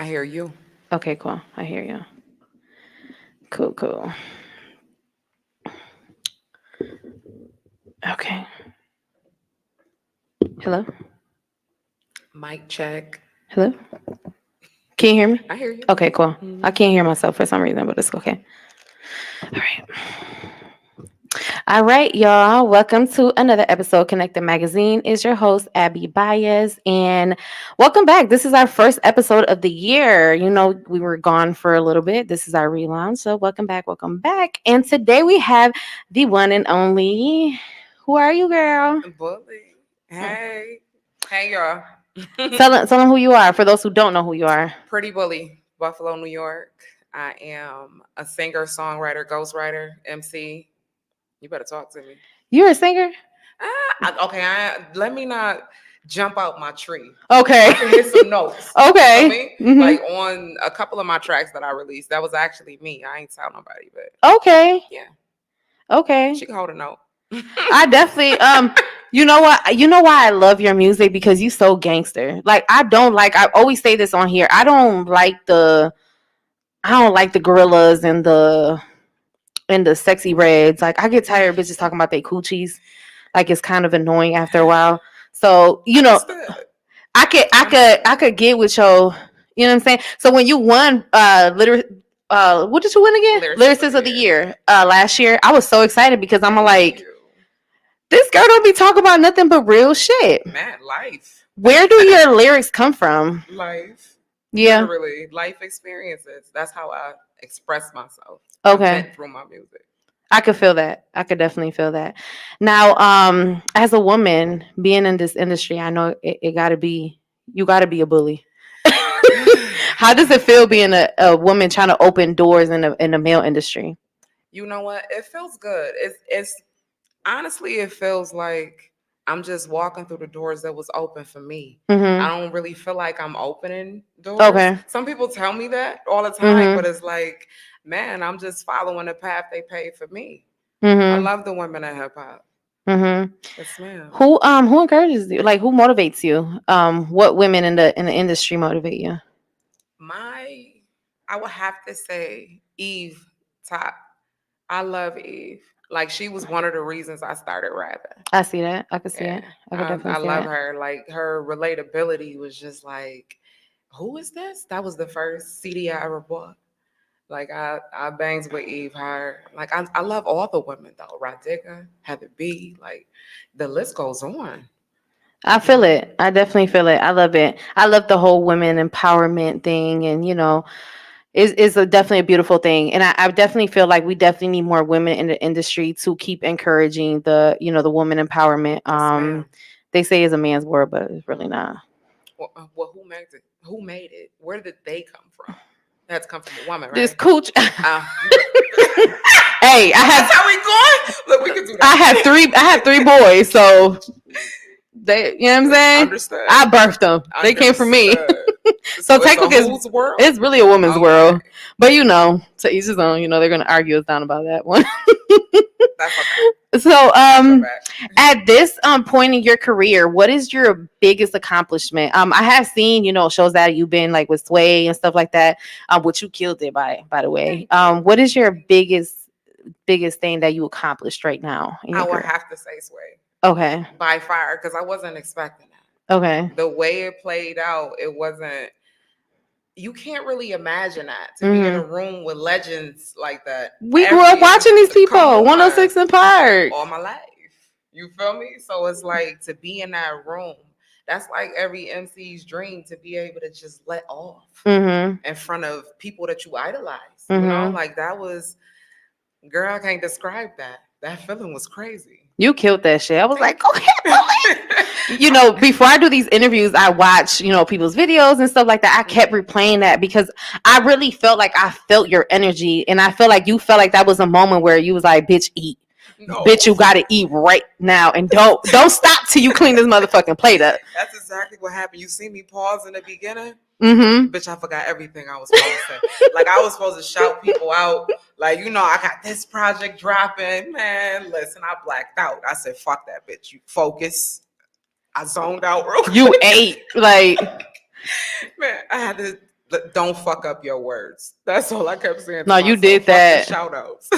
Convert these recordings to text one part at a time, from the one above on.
I hear you. Okay, cool. I hear you. Cool, cool. Okay. Hello? Mic check. Hello? Can you hear me? I hear you. Okay, cool. Hmm. I can't hear myself for some reason, but it's okay. All right. All right, y'all. Welcome to another episode of Connected Magazine. Is your host Abby Baez, and welcome back. This is our first episode of the year. You know, we were gone for a little bit. This is our relaunch, so welcome back, welcome back. And today we have the one and only. Who are you, girl? Bully. Hey. Hey, y'all. Tell them who you are. For those who don't know who you are. Pretty Bully, Buffalo, New York. I am a singer, songwriter, ghostwriter, MC. You better talk to me. You're a singer. Okay, let me not jump out my tree. Okay. I can hit some notes. You know Okay. me? Mm-hmm. Like on a couple of my tracks that I released, that was actually me. I ain't tell nobody, but Okay. yeah, Okay. she can hold a note. I definitely you know what? You know why I love your music? Because you so gangster. Like I always say this on here. I don't like the gorillas and the sexy reds. Like I get tired of bitches talking about their coochies. Like it's kind of annoying after a while. So, Understood. I could get with your, you know what I'm saying? So when you won what did you win again? Lyricist of the year last year. I was so excited because I'm like, you. this girl don't be talking about nothing but real shit. Man, life. Where do your lyrics come from? Life. Yeah. Literally, life experiences. That's how I express myself. I Okay. vent through my music. I could feel that. I could definitely feel that. Now, as a woman being in this industry, I know it gotta be you gotta be a bully. How does it feel being a woman trying to open doors in the male industry? You know what? It feels good. It's honestly, it feels like I'm just walking through the doors that was open for me. Mm-hmm. I don't really feel like I'm opening doors. Okay. Some people tell me that all the time, Mm-hmm. but it's like, man, I'm just following the path they paved for me. I Mm-hmm. love the women in hip hop. Mm-hmm. Yes, ma'am. Who encourages you? Like who motivates you? What women in the industry motivate you? My, I would have to say Eve Top. I love Eve. Like she was one of the reasons I started rapping. I see that. I could see Yeah, it. I could I definitely see love that. her. Like her relatability was just like, who is this? That was the first CD I ever bought. Like I bangs with Eve hard. Like I love all the women though. Radhika, Heather B. Like the list goes on. I You feel know. it. I definitely feel it. I love it. I love the whole women empowerment thing, and is definitely a beautiful thing. And I definitely feel like we definitely need more women in the industry to keep encouraging the woman empowerment. Yes, ma'am. They say it's a man's world, but it's really not. Well, who made it? Who made it? Where did they come from? It had to come from a woman, This right? cooch. You better. Hey, That's how we going. Look, we could do I that. have three. I have three boys, so they. You know what I'm saying? Understood. I birthed them. They came from me. Understood. So So it's a technically, whose world? it's really a woman's Okay. world. But to each his own. They're gonna argue us down about that one. That's okay. So, I feel bad. at this point in your career, what is your biggest accomplishment? I have seen shows that you've been like with Sway and stuff like that. Which you killed it by the way. Thank you. What is your biggest thing that you accomplished right now in I your would career? have to say Sway Okay. by far because I wasn't expecting that. Okay. The way it played out, it wasn't. You can't really imagine that to be in a Hmm. room with legends like that. We grew up watching these people. Come on, 106 in Park. all my life. You feel me? So it's like to be in that room. That's like every MC's dream to be able to just let off Mm-hmm. in front of people that you idolize. Mm-hmm. Like that was, girl, I can't describe that. That feeling was crazy. You killed that shit. I was like, Thank go ahead, bullet. Before I do these interviews, I watch, people's videos and stuff like that. I kept replaying that because I really felt like I felt your energy. And I felt like you felt like that was a moment where you was like, bitch, eat. No. Bitch, you gotta eat right now. And don't stop till you clean this motherfucking plate up. That's exactly what happened. You see me pause in the beginning? Mm-hmm. Bitch, I forgot everything I was supposed to say. Like I was supposed to shout people out. Like, I got this project dropping. Man, listen, I blacked out. I said, fuck that bitch. You focus. I zoned out real quick. You ate. Like, man, I had to Don't fuck up your words. That's all I kept saying to No, you myself. did Fuck that. the shout outs.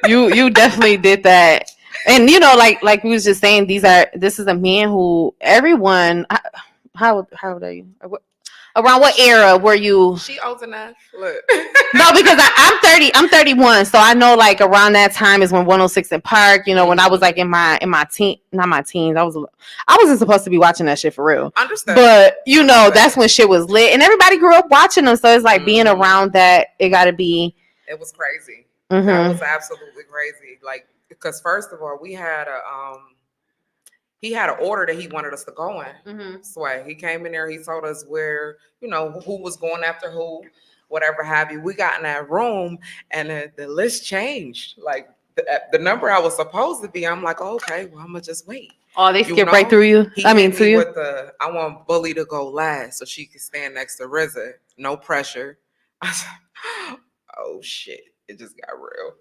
You definitely did that. And like we was just saying, this is a man who everyone. How old are you? Around what era were you? She old enough. Look. No, because I'm 30. I'm 31, so I know like around that time is when 106 in Park. When I was like in my not my teens. I wasn't supposed to be watching that shit for real. Understand. But that's when shit was lit, and everybody grew up watching them. So it's like being around that. It got to be. It was crazy. That was absolutely crazy. Like, because first of all, we had he had an order that he wanted us to go in. Sway. He came in there. He told us where, who was going after who, whatever have you. We got in that room, and the list changed. Like the number I was supposed to be. I'm like, oh, okay, well, I'm gonna just wait. Oh, they skipped right through you. He hit me with I want Bulli to go last so she can stand next to RZA. No pressure. I said, oh shit, it just got real.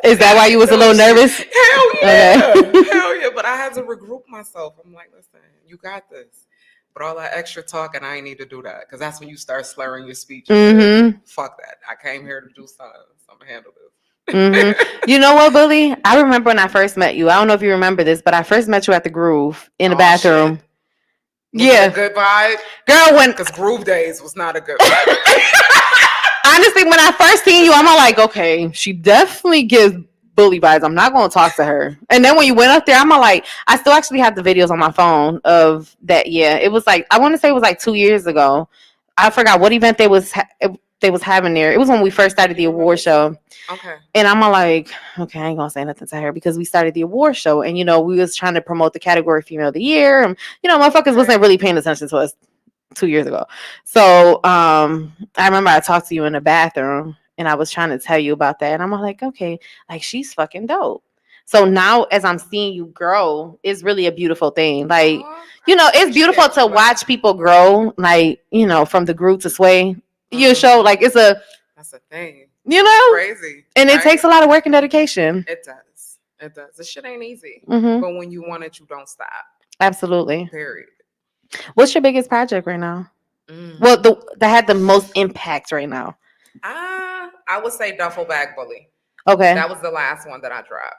Is that why you was a little nervous? Hell yeah. Okay. Hell yeah. But I had to regroup myself. I'm like, listen, you got this. But all that extra talking, I ain't need to do that. Because that's when you start slurring your speech. Fuck that. I came here to do something. So I'm going to handle this. You know what, Bulli? I remember when I first met you. I don't know if you remember this, but I first met you at the Groove in the bathroom. Shit. Was it a good vibe? Girl, because Groove Days was not a good vibe. Honestly, when I first seen you, I'm all like, okay, she definitely gives Bulli vibes. I'm not going to talk to her. And then when you went up there, I'm all like, I still actually have the videos on my phone of that. Yeah, it was like, I want to say it was like 2 years ago. I forgot what event they was having there. It was when we first started the award show. Okay. And I'm all like, okay, I ain't gonna say nothing to her because we started the award show, and we was trying to promote the category Female of the Year, and motherfuckers wasn't really paying attention to us 2 years ago. So I remember I talked to you in the bathroom, and I was trying to tell you about that, and I'm all like, okay, like she's fucking dope. So now as I'm seeing you grow, it's really a beautiful thing. Like, it's beautiful to watch people grow, like, from the Groove to Sway. You show like that's a thing. Crazy. And it takes a lot of work and dedication. It does. It does. This shit ain't easy. But when you want it, you don't stop. Absolutely. Period. What's your biggest project right now? Well, that had the most impact right now. I would say Duffel Bag Bulli. Okay. That was the last one that I dropped.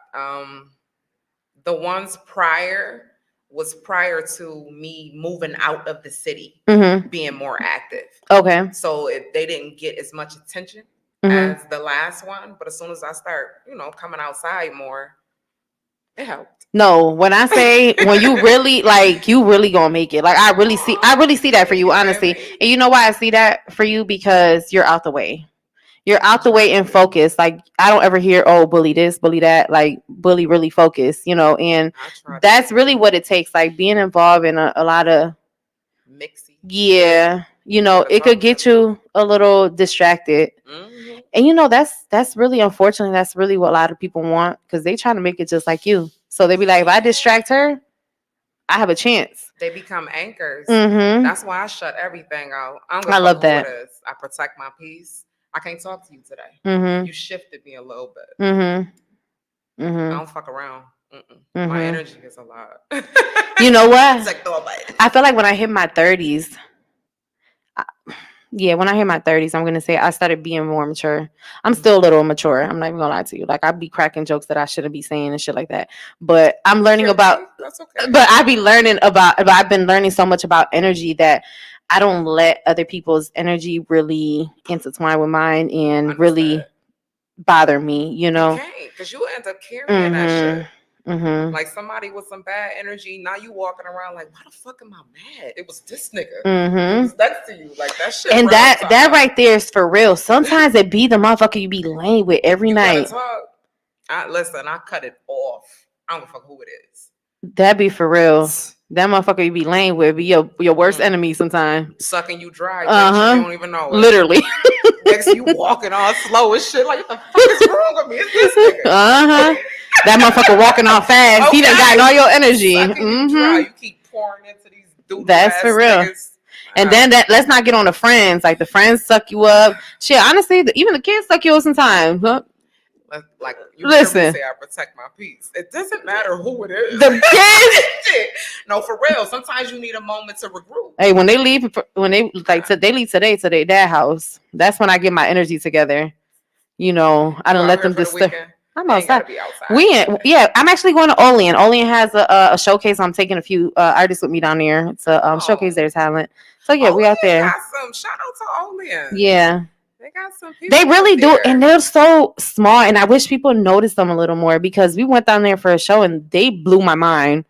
The ones prior to me moving out of the city, being more active. Okay. So they didn't get as much attention as the last one. But as soon as I start, coming outside more, it helped. No, when I say when you really you really gonna make it. Like I really see that for you, honestly. And you know why I see that for you? Because you're out the way. You're out the way and focused. Like I don't ever hear, oh, Bulli this, Bulli that. Like Bulli really focused, and that's really what it takes. Like being involved in a lot of mixy. Yeah. It could get you a little distracted. And that's really, unfortunately, that's really what a lot of people want, because they trying to make it just like you. So they be like, if I distract her, I have a chance. They become anchors. That's why I shut everything out. I love that. I protect my peace. I can't talk to you today. You shifted me a little bit. I don't fuck around. My energy is a lot. You know what? I feel like when I hit my 30s, when I hit my 30s, I'm going to say I started being more mature. I'm still a little immature. I'm not even going to lie to you. Like, I'd be cracking jokes that I shouldn't be saying and shit like that. But I'm learning about, that's okay. But I've been learning so much about energy that I don't let other people's energy really intertwine with mine and really bother me, You can't, because you end up carrying that shit. Like somebody with some bad energy, now you walking around like, why the fuck am I mad? It was this nigga. It was next to you. Like that shit. And that right there is for real. Sometimes it be the motherfucker you be laying with every night. Listen, I cut it off. I don't fuck who it is. That be for real. That motherfucker you be laying with be your worst enemy sometimes. Sucking you dry. You don't even know it. Literally. Next you walking all slow as shit. Like, what the fuck is wrong with me? It's this nigga. That motherfucker walking off fast. Okay. He done gotten all your energy. You keep pouring into these dudes. That's for real. Niggas. And then let's not get on the friends. Like the friends suck you up. Shit, honestly, even the kids suck you up sometimes. Huh? Like you hear me Listen, say, I protect my peace. It doesn't matter who it is. the kids. Shit. No, for real. Sometimes you need a moment to regroup. Hey, when they leave, they leave today to their dad house. That's when I get my energy together. You know, I You don't out let here them for the disturb. weekend? I'm You ain't gotta outside. be outside. Yeah, I'm actually going to Olean. Olean has a showcase. I'm taking a few artists with me down there to showcase Oh, their talent. So yeah, we out Olean there. got some. Shout out to Olean. Yeah, They got some they people out really do, and there. they're so small. And I wish people noticed them a little more because we went down there for a show and they blew my mind.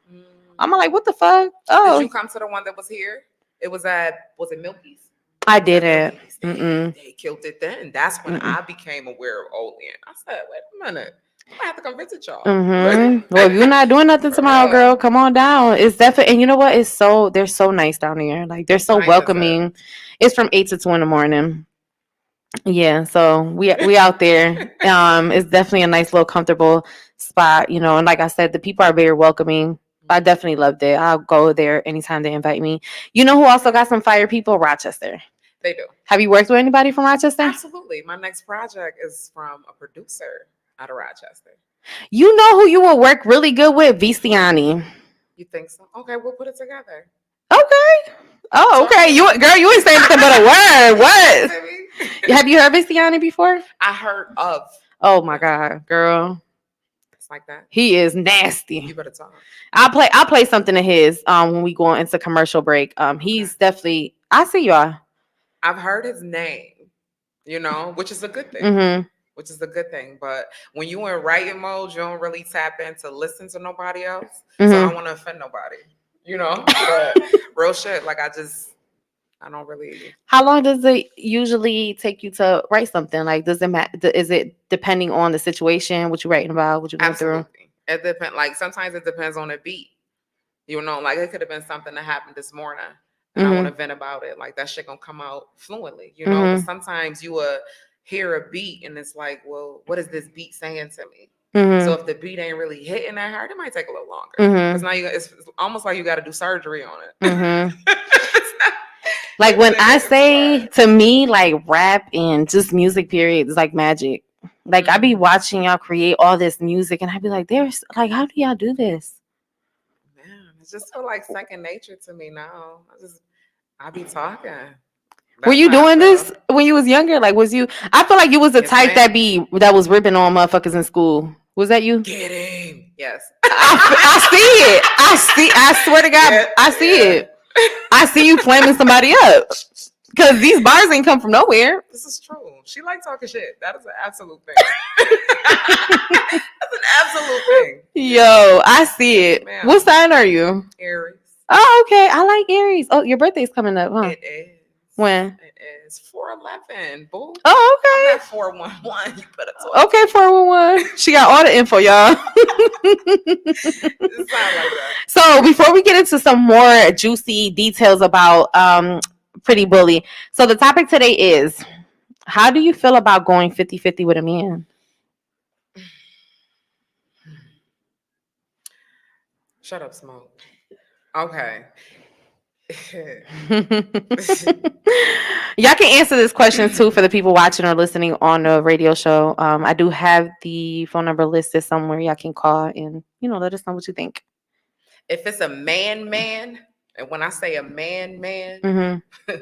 I'm like, what the fuck? Did you Oh, come to the one that was here? It was at, was it Milky's? I It was at didn't. Milky's. Mm-mm. They killed it then. That's when Mm-mm. I became aware of Olean. I said, wait a minute. I might have to come visit y'all. Mm-hmm. Well, if you're not doing nothing For tomorrow, real. girl, come on down. It's definitely, and you know what? They're so nice down there. Like they're What so time is it? welcoming. It's from 8 to 2 in the morning. Yeah, so we out there. It's definitely a nice little comfortable spot, you know. And like I said, the people are very welcoming. I definitely loved it. I'll go there anytime they invite me. You know who also got some fire people? Rochester. They do. Have you worked with anybody from Rochester? Absolutely. My next project is from a producer out of Rochester. You know who you will work really good with? Viciani. You think so? Okay, we'll put it together. Okay. Oh, Talk okay. to You me. girl, you ain't saying nothing but a word. What? Talk to me. Have you heard Viciani before? I heard of. Oh my god, girl. It's like that. He is You nasty. better talk. I'll play something of his when we go into commercial break. He's definitely I see y'all. I've heard his name, you know, which is a good thing. Mm-hmm. Which is a good thing. But when you in writing mode, you don't really tap in to listen to nobody else. So I don't want to offend nobody, you know. But real shit, like I don't really. How long does it usually take you to write something? Like, does it matter? Is it depending on the situation, what you're writing about, what you're going through? Absolutely. It depends. Like sometimes it depends on the beat. You know, like it could have been something that happened this morning, and I want to vent about it. Like that shit gonna come out fluently, you know. But sometimes you hear a beat and it's like, well, what is this beat saying to me? So if the beat ain't really hitting that hard, it might take a little longer. Because now it's almost like you got to do surgery on it. Like when I say to me, like rap and just music, period, is like magic. Like I be watching y'all create all this music, and I be like, "There's like, how do y'all do this?" Man, it just feel like second nature to me now. I be talking. Were you doing this when you was younger? Like, was you? I feel like you was the type that was ripping on motherfuckers in school. Was that you? Get him. Yes. I see it. I swear to God, I see it. I see you flaming somebody up. Because these bars ain't come from nowhere. This is true. She like talking shit. That is an absolute thing. That's an absolute thing. Yo, I see it. Man. What sign are you? Aries. Oh, okay. I like Aries. Oh, your birthday's coming up, huh? It is. When? It is 4/11, boo. Oh, okay. I'm at 4/11. You better talk. Okay, 411. She got all the info, y'all. It sound like that. So before we get into some more juicy details about Pretty Bully, so the topic today is, how do you feel about going 50-50 with a man? Shut up, Smoke. Okay. Y'all can answer this question too for the people watching or listening on the radio show. I do have the phone number listed somewhere. Y'all can call and let us know what you think. If it's a man, and when I say a man, Mm-hmm.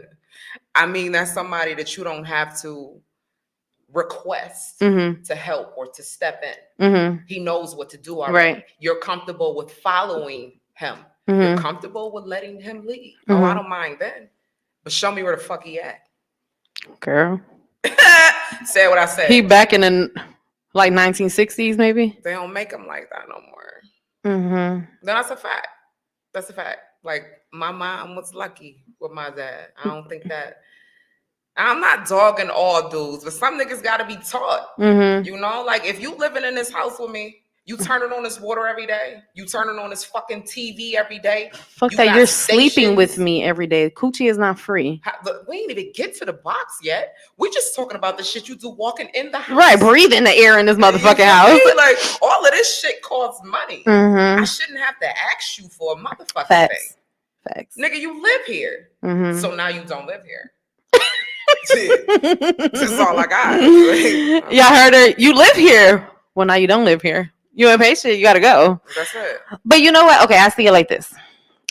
I mean that's somebody that you don't have to request to help or to step in. Mm-hmm. He knows what to do already. Right. You're comfortable with following him. Mm-hmm. You're comfortable with letting him lead. Oh, I don't mind then. But show me where the fuck he at. Girl. Say what I said. He back in the like 1960s, maybe? They don't make him like that no more. Mm-hmm. That's a fact. That's a fact. Like my mom was lucky with my dad. I don't think that. I'm not dogging all dudes, but some niggas gotta be taught. Mm-hmm. You know, like if you living in this house with me, you turning on this water every day. You turning on this fucking TV every day. Fuck that, you're sleeping with me every day. Coochie is not free. We ain't even get to the box yet. We just talking about the shit you do walking in the house. Right, breathing the air in this motherfucking house. Like all of this shit costs money. Mm-hmm. I shouldn't have to ask you for a motherfucking Facts. thing. Nigga, you live here. Mm-hmm. So now you don't live here. This is all I got. Like, Y'all heard her. You live here. Well, now you don't live here. You impatient. You gotta go. that's it. But you know what? Okay, I see it like this.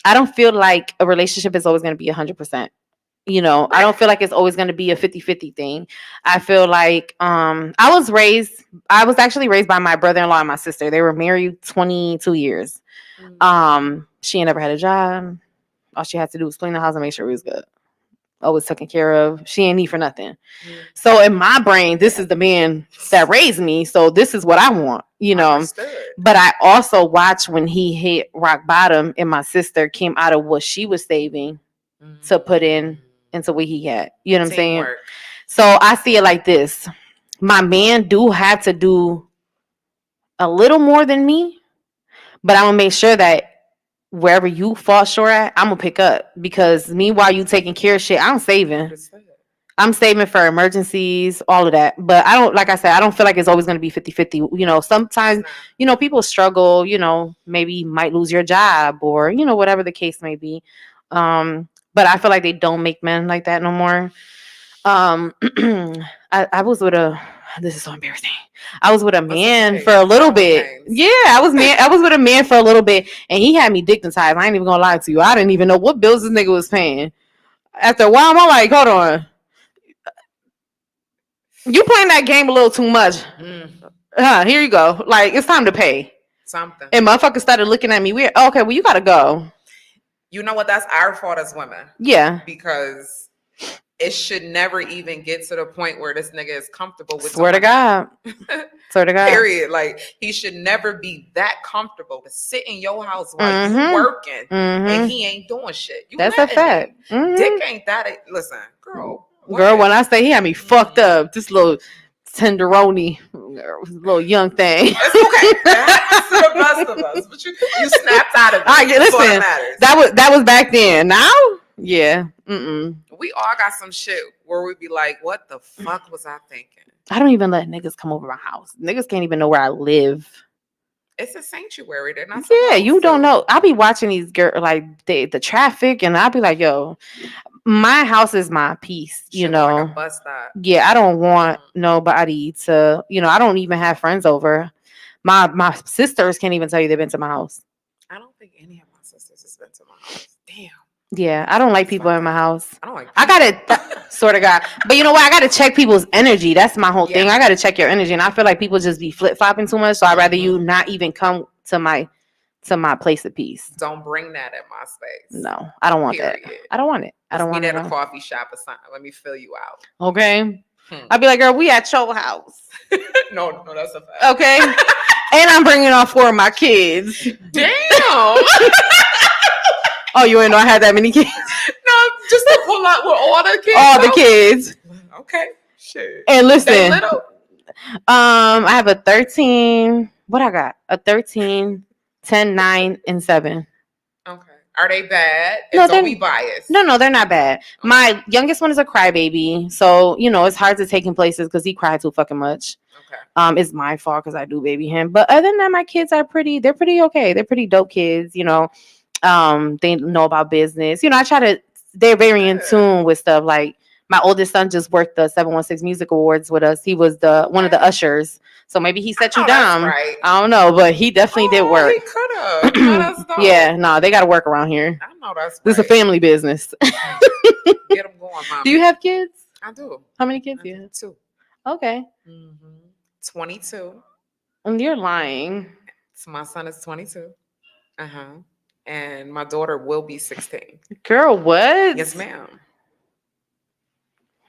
I don't feel like a relationship is always going to be 100%. I don't Right. feel like it's always going to be a 50-50 thing. I feel like I was actually raised by my brother-in-law and my sister. They were married 22 years. She ain't never had a job. All she had to do was clean the house and make sure it was good. Always taken care of. She ain't need for nothing. So in my brain, this is the man that raised me. So this is what I want. Understood. But I also watched when he hit rock bottom and my sister came out of what she was saving to put into what he had. You know what I'm saying? Teamwork. So I see it like this. My man do have to do a little more than me, but I'm gonna make sure that wherever you fall short at, I'm gonna pick up. Because meanwhile you taking care of shit, I'm saving. Understood. I'm saving for emergencies, all of that. But I don't, like I said, I don't feel like it's always going to be 50-50. Sometimes, people struggle, maybe might lose your job or, whatever the case may be. But I feel like they don't make men like that no more. I was with this is so embarrassing. I was with a man for a little bit. Yeah, I was with a man for a little bit and he had me dignitized. I ain't even gonna lie to you. I didn't even know what bills this nigga was paying. After a while, I'm like, hold on. You playing that game a little too much. Here you go. Like, it's time to pay. Something. And motherfuckers started looking at me weird. Oh, okay, well, you gotta go. You know what? That's our fault as women. Yeah. Because it should never even get to the point where this nigga is comfortable with Swear to God. Swear to God. Period. Like, he should never be that comfortable to sit in your house while you working and he ain't doing shit. That's a fact. Dick ain't that. Listen, girl. Girl, when I say he had me fucked up, this little tenderoni, little young thing. It's okay. It happens to the best of us, but you snapped out of it. All right, listen, that was back then. Now, yeah, we all got some shit where we be like, "What the fuck was I thinking?" I don't even let niggas come over my house. Niggas can't even know where I live. It's a sanctuary. They're not. Yeah, you don't know. I'll be watching these girls like the traffic, and I'll be like, "Yo, my house is my peace." Shit, like a bus stop. Yeah, I don't want nobody to. I don't even have friends over. My sisters can't even tell you they've been to my house. I don't think any of my sisters has been to my house. Damn. Yeah, I don't like people in my house. I don't like. I gotta sort of got, but you know what? I gotta check people's energy. That's my whole thing. I gotta check your energy, and I feel like people just be flip flopping too much. So I'd rather you not even come to my place of peace. Don't bring that in my space. No, I don't want that. I don't want it. I don't want it. Meet at a coffee shop or something. Let me fill you out. Okay. I'd be like, girl, we at your house. No, that's a fact. Okay. And I'm bringing on 4 of my kids. Damn. Oh, you didn't know I had that many kids? No, just to pull out with all the kids. All the kids. Okay. Shit. And listen. They little? I have a 13. What I got? A 13, 10, 9, and 7. Okay. Are they bad? No, don't be biased. No, they're not bad. Okay. My youngest one is a crybaby. So, it's hard to take him places because he cried too fucking much. Okay. It's my fault because I do baby him. But other than that, my kids they're pretty okay. They're pretty dope kids, They know about business. They're very in tune with stuff. Like my oldest son just worked the 716 Music Awards with us. He was one of the ushers. So maybe he set you down. Right. I don't know, but he definitely did work. He could have. Yeah, no, they got to work around here. I know that's right. This is a family business. Get them going, Mama. Do you have kids? I do. How many kids do you have? 2. Okay. 22. And you're lying. So my son is 22. And my daughter will be 16. Girl, what? Yes, ma'am.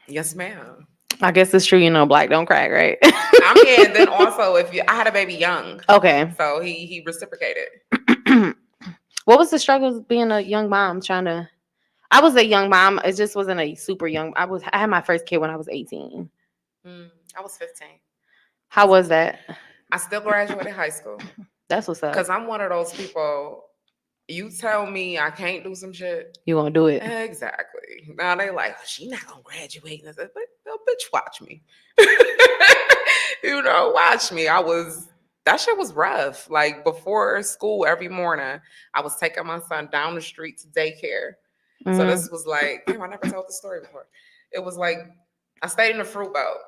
Yes, ma'am. I guess it's true, black don't crack, right? And then also I had a baby young. Okay. So he reciprocated. What was the struggle of being a young mom I was a young mom. It just wasn't a super young. I had my first kid when I was 18. I was 15. How was that? I still graduated high school. That's what's up. Because I'm one of those people. You tell me I can't do some shit, you won't do it. Exactly. Now they like, she not gonna graduate. And I said, but bitch, watch me. Watch me. That shit was rough. Like before school every morning, I was taking my son down the street to daycare. So this was like, damn, I never told the story before. It was like I stayed in the fruit belt.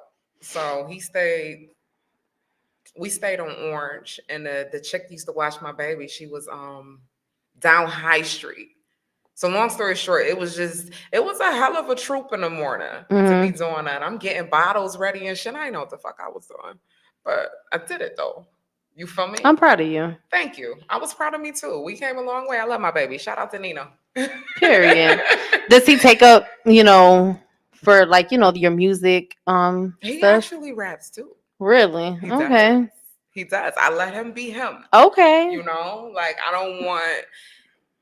So we stayed on Orange, and the chick that used to watch my baby, she was down High Street. So long story short, it was a hell of a troop in the morning to be Mm-hmm. doing that. I'm getting bottles ready and shit. I didn't know what the fuck I was doing. But I did it though. You feel me? I'm proud of you. Thank you. I was proud of me too. We came a long way. I love my baby. Shout out to Nina. Period. Does he take up, for like, your music He stuff? actually raps too. Really? He does. Okay. He does. I let him be him. Okay. You know, like I don't want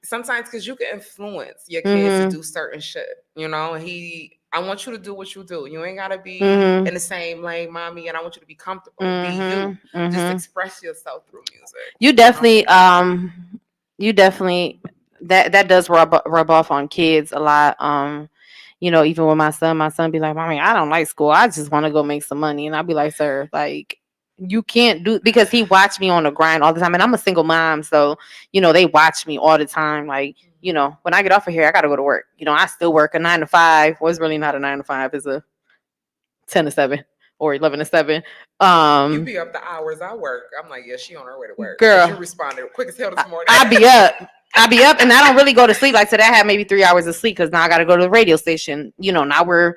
sometimes because you can influence your kids to Mm-hmm. do certain shit. You know, I want you to do what you do. You ain't gotta be Mm-hmm. in the same lane, mommy, and I want you to be comfortable. Be you. Mm-hmm. Just Mm-hmm. express yourself through music. You You know. definitely you definitely that does rub off on kids a lot. Even with my son be like, "Mommy, I don't like school. I just want to go make some money." And I'll be like, "Sir, like you can't do," because he watched me on the grind all the time, and I'm a single mom, so they watch me all the time. Like, when I get off of here, I got to go to work. I still work a 9 to 5. Well, it's really not a 9 to 5. It's a 10 to 7 or 11 to 7. You be up the hours I work. I'm like, yeah, she on her way to work. Because you Girl, responded quick as hell this morning. I be up. And I don't really go to sleep. Like today, I had maybe 3 hours of sleep because now I got to go to the radio station. Now we're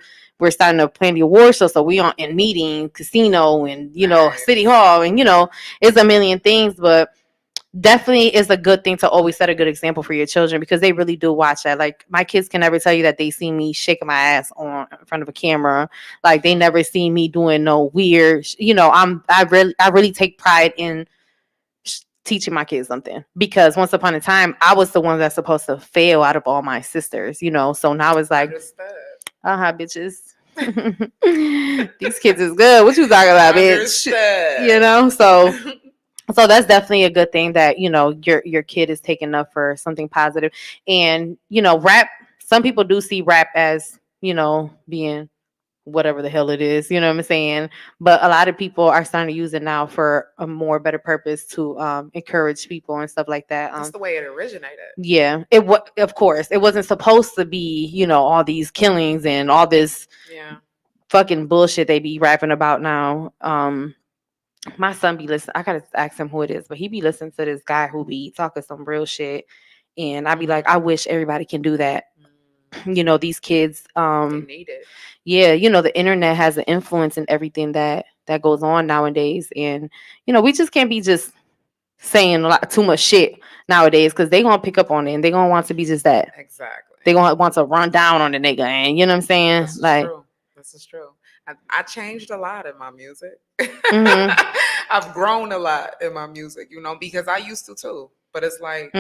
starting to plan the award show, so we on in meeting, casino, and Nice. city hall, and it's a million things, but definitely is a good thing to always set a good example for your children because they really do watch that. Like my kids can never tell you that they see me shaking my ass on in front of a camera. Like they never see me doing no weird. I really take pride in teaching my kids something because once upon a time I was the one that's supposed to fail out of all my sisters. So now it's like, Understood. aha, bitches. These kids is good. What you talking about, bitch? Understood. So that's definitely a good thing that your kid is taking up for something positive. And rap, some people do see rap as being whatever the hell it is, you know what I'm saying? But a lot of people are starting to use it now for a more better purpose to encourage people and stuff like that. That's the way it originated. Yeah, of course it wasn't supposed to be, all these killings and all this fucking bullshit they be rapping about now. My son be listening. I gotta ask him who it is, but he be listening to this guy who be talking some real shit, and I be like, I wish everybody can do that. These kids, They need it. yeah, the internet has an influence in everything that goes on nowadays, and we just can't be just saying a lot too much shit nowadays because they gonna pick up on it and they gonna want to be just that. Exactly. They gonna want to run down on the nigga, and you know what I'm saying? This is Like, true. This is true. I changed a lot in my music. mm-hmm. I've grown a lot in my music, because I used to too. But it's like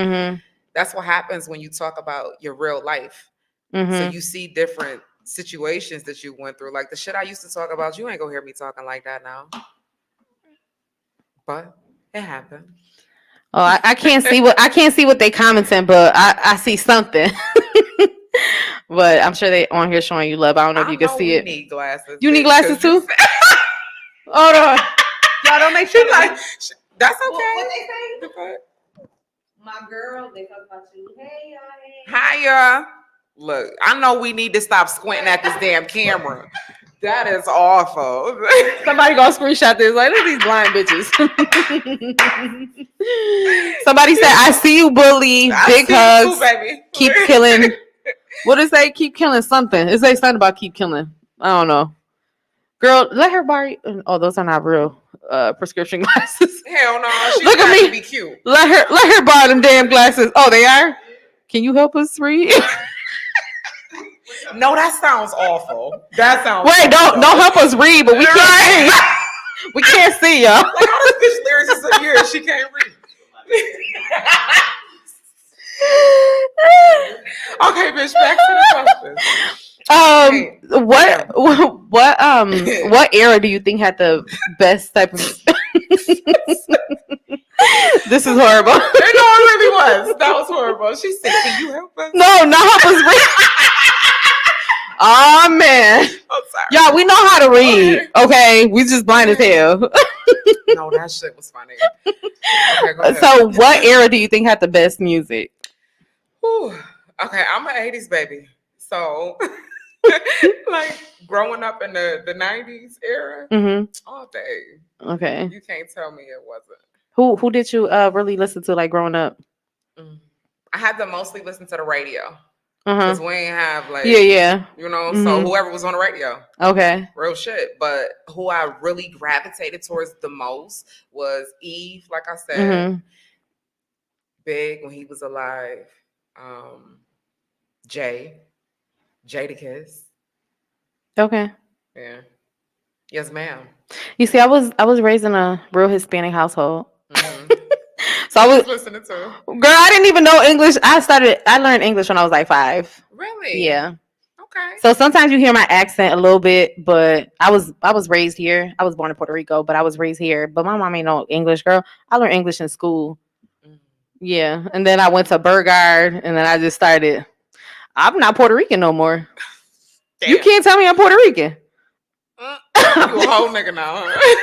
that's what happens when you talk about your real life. So you see different situations that you went through. Like the shit I used to talk about, you ain't gonna hear me talking like that now. But it happened. Oh, I can't see what they commenting, but I see something. But I'm sure they on here showing you love. I don't know if you can see it. Need glasses. You need glasses too? Hold on. Y'all don't make sure. Like, that's okay. What they say? My girl, they talk about you. Hey, y'all. Hey. Hi, y'all. Look, I know we need to stop squinting at this damn camera. That is awful. Somebody gonna screenshot this. Like, look at these blind bitches. Somebody said, I see you, Bulli. Big hugs. Too, baby. Keep killing. What does it say? Keep killing something. It says something about keep killing. I don't know. Girl, let her borrow. Oh, those are not real prescription glasses. Hell no. She Look at me. To be cute. Let her borrow them damn glasses. Oh, they are? Can you help us read? No, that sounds awful. That sounds Wait, awful. don't help us read, but we can't see. We can't see, y'all. Like all this bitch lyrics is a year, she can't read. Okay, bitch, back to the question. What era do you think had the best type of This is horrible. No, it really was. That was horrible. She said, can you help us? No, not help us read. Oh man. I'm sorry. Y'all, we know how to read. Okay. We just blind as hell. No, that shit was funny. Okay, go ahead. So what era do you think had the best music? Whew. Okay, I'm an 80s baby. So Like growing up in the 90s era, all day. Okay. You can't tell me it wasn't. Who did you really listen to like growing up? Mm. I had to mostly listen to the radio Uh-huh. because we ain't have Yeah, like, yeah. so whoever was on the radio, Okay. real shit. But who I really gravitated towards the most was Eve, like I said, Big when he was alive, um, Jay, Jadakiss, Okay. yeah, yes, ma'am. You see, I was raised in a real Hispanic household. Mm-hmm. So I What you was was listening to? girl, I didn't even know English. I learned English when I was like 5. Really? Yeah. Okay. So sometimes you hear my accent a little bit, but I was raised here. I was born in Puerto Rico, but I was raised here. But my mom ain't no English girl. I learned English in school. Mm. Yeah. And then I went to Burgard and then I just started. I'm not Puerto Rican no more. You Damn. can't tell me I'm Puerto Rican. You a whole nigga now, huh?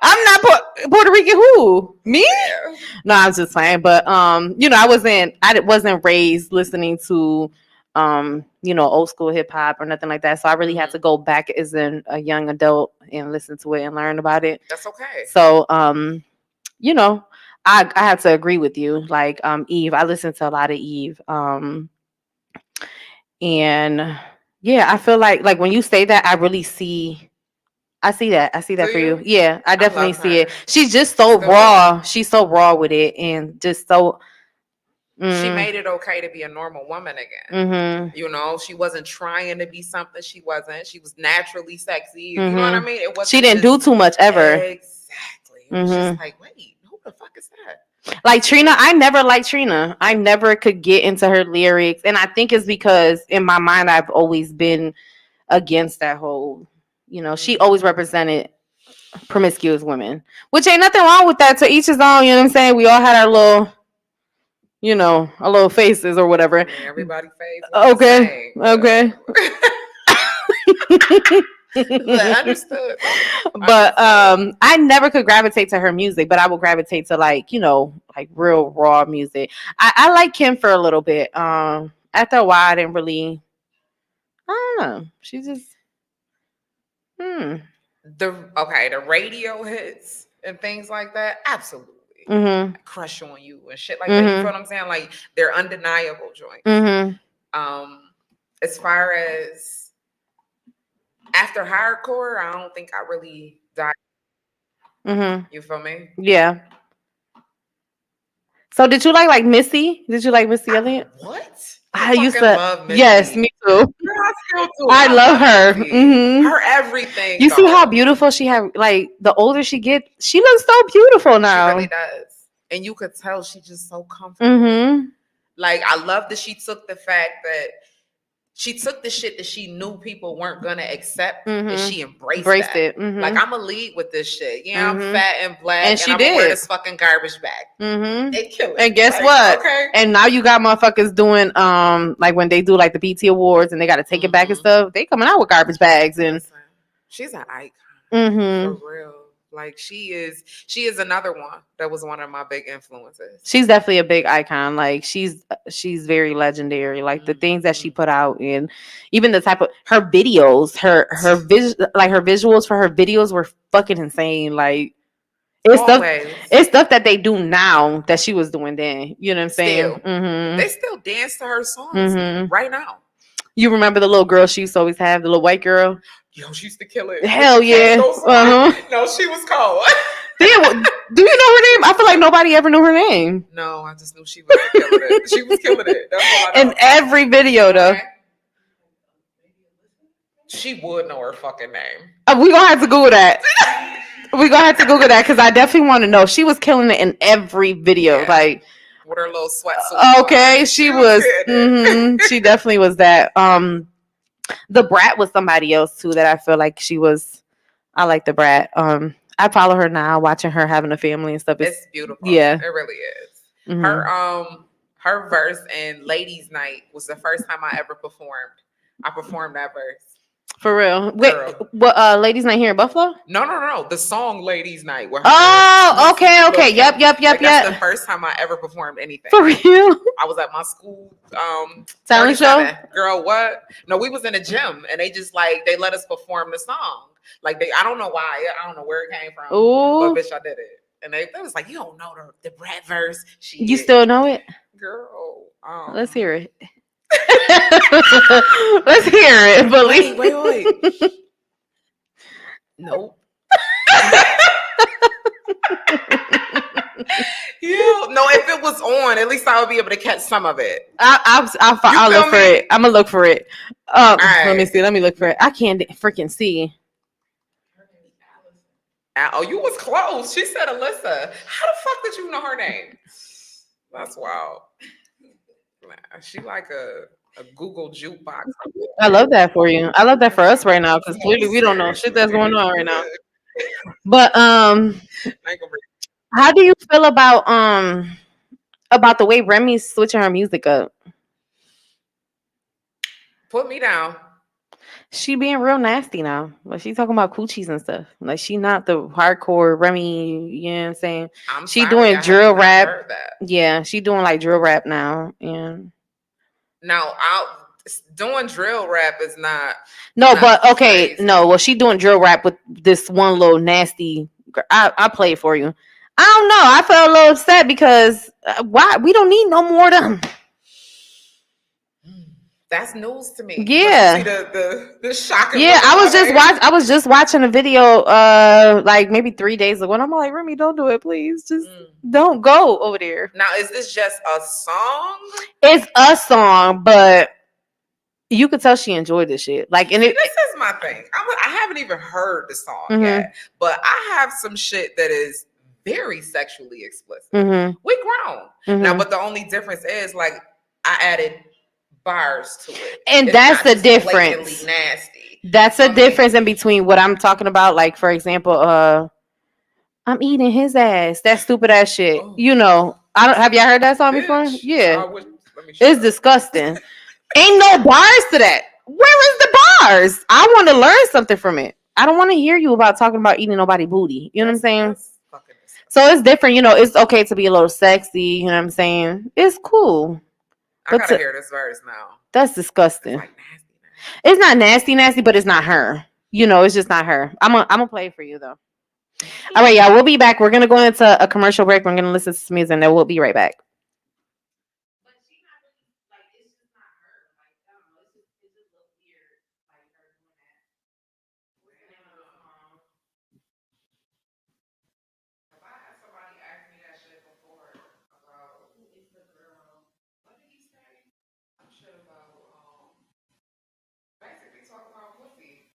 I'm not Puerto Rican. Who? Me? Yeah. No, I was just playing. But I wasn't raised listening to old school hip hop or nothing like that. So I really had to go back as a young adult and listen to it and learn about it. That's okay. So you know, I have to agree with you. Like Eve, I listened to a lot of Eve. And yeah, I feel like when you say that, I really see. I see that. I see Do that for you. you? Yeah, I I definitely love see it. her. She's just so Still do. raw. She's so raw with it, and just so. She Mm, made it okay to be a normal woman again. She wasn't trying to be something she wasn't. She was naturally sexy. You know what I mean? It wasn't. She didn't do too much ever. Exactly. It was just like, wait, who the fuck is that? Like Trina, I never liked Trina. I never could get into her lyrics, and I think it's because in my mind I've always been against that whole. She always represented promiscuous women, which ain't nothing wrong with that. To each his own. You know what I'm saying? We all had our little. Our little faces or whatever. I mean, everybody face. Okay. Okay. But understood. But I never could gravitate to her music, but I would gravitate to like real raw music. I like Kim for a little bit. After a while I didn't really. I don't know. She just the radio hits and things like that, absolutely. Crush on you and shit like that. You feel what I'm saying? Like they're undeniable joints. As far as after hardcore, I don't think I really died. You feel me? Yeah. So did you like Missy? Did you like Missy Elliott? What? I used to love Missy. Yes, me too. I still do. I love her. Her everything. You see how beautiful she had. Like the older she gets, she looks so beautiful now. She really does, and you could tell she's just so comfortable. Like I love that she took the fact that she took the shit that she knew people weren't gonna accept, and she embraced it. Like I'm a lead with this shit. Yeah, I'm fat and black, and I'm gonna wear this fucking garbage bag. They kill it. And guess what? Okay. And now you got motherfuckers doing like when they do like the BT Awards and they got to take it back and stuff. They coming out with garbage bags and. She's an icon for real. Like she is another one that was one of my big influences. She's definitely a big icon. Like she's very legendary. Like the things that she put out, and even the type of her videos, her visuals for her videos were fucking insane. Like it's stuff that they do now that she was doing then. You know what I'm saying? They still dance to her songs right now. You remember the little girl she used to always have, the little white girl? Yo, she used to kill it. Hell yeah. No, she was cold. Do you know her name? I feel like nobody ever knew her name. No, I just knew she was killing it. She was killing it. That's all I know. In every video, though. Okay. She would know her fucking name. We're going to have to Google that. We're going to have to Google that because I definitely want to know. She was killing it in every video. Yeah. Like. With her little sweatsuit. Okay, she was. She definitely was that. The Brat was somebody else too that I feel like she was. I like the Brat. I follow her now, watching her having a family and stuff. It's beautiful. Yeah, it really is. Her verse in Ladies Night was the first time I ever performed. I performed that verse. For real. Wait, Girl. what? Ladies' night here in Buffalo? No, no, no. The song "Ladies Night" with her, Oh, Miss okay, Lil okay. Yep, Kim. yep, yep, Like that's the yep. first time I ever performed anything. For real. I was at my school, Talent show. 37. Girl, what? No, we was in a gym and they just like they let us perform the song. Like I don't know why. I don't know where it came from, but Ooh, bitch, I did it. And they was like, you don't know the rap verse. She you did. still know it? Girl, Let's hear it. Let's hear it, wait, Bully. wait, wait. Nope. Yeah, no. If it was on, at least I would be able to catch some of it. You I'll feel look for me? it. I'm gonna look for it. All Let me right. see. Let me look for it. I can't freaking see. Oh, you was close. She said Alyssa. How the fuck did you know her name? That's wild. She like a Google jukebox. I love that for you. I love that for us right now because clearly we don't know shit that's going on right now. But how do you feel about the way Remy's switching her music up? Put me down. She being real nasty now. Like she talking about coochies and stuff. Like she not the hardcore Remy, you know what I'm saying? I'm She sorry, doing I have drill not rap. heard that. Yeah, she doing like drill rap now. And Now, doing drill rap is not. no, but okay, crazy. no. Well, she doing drill rap with this one little nasty. I play it for you. I don't know. I felt a little upset because why we don't need no more of them. That's news to me. Yeah. But you see the shocking Yeah, look on her face? I was just watching a video like maybe 3 days ago and I'm like, Remy, don't do it, please. Just don't go over there. Now, is this just a song? It's a song, but you could tell she enjoyed this shit. Like, and this is my thing. I haven't even heard the song yet, but I have some shit that is very sexually explicit. We grown now, but the only difference is like I added bars to it, and it's that's the difference. Nasty. That's a difference in between what I'm talking about. Like, for example, I'm eating his ass. That stupid ass shit. Oh. You know, I don't have y'all heard that song before? Yeah, it's disgusting. Ain't no bars to that. Where is the bars? I want to learn something from it. I don't want to hear you about talking about eating nobody booty. You know what I'm saying? So it's different. You know, it's okay to be a little sexy. You know what I'm saying? It's cool. I gotta hear this verse now. That's disgusting. It's like nasty. It's not nasty, but it's not her. You know, it's just not her. I'm gonna play it for you though. All right, y'all. We'll be back. We're gonna go into a commercial break. We're gonna listen to some music, and then we'll be right back. Basically talk about pussy,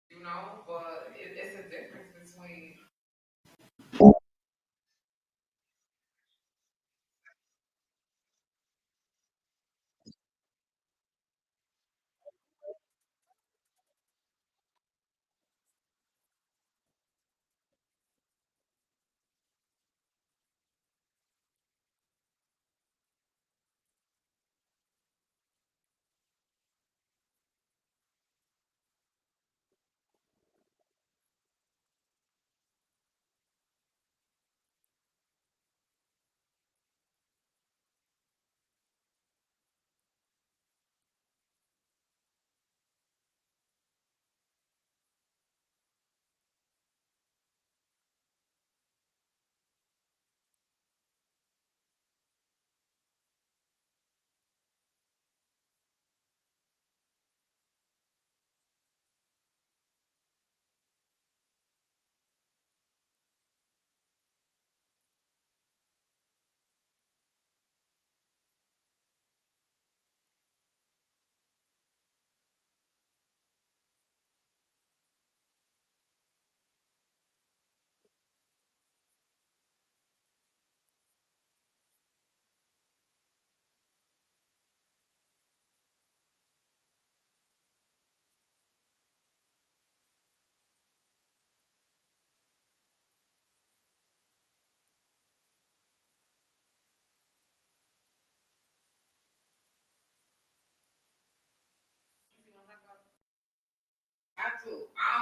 you know, but it's a difference between.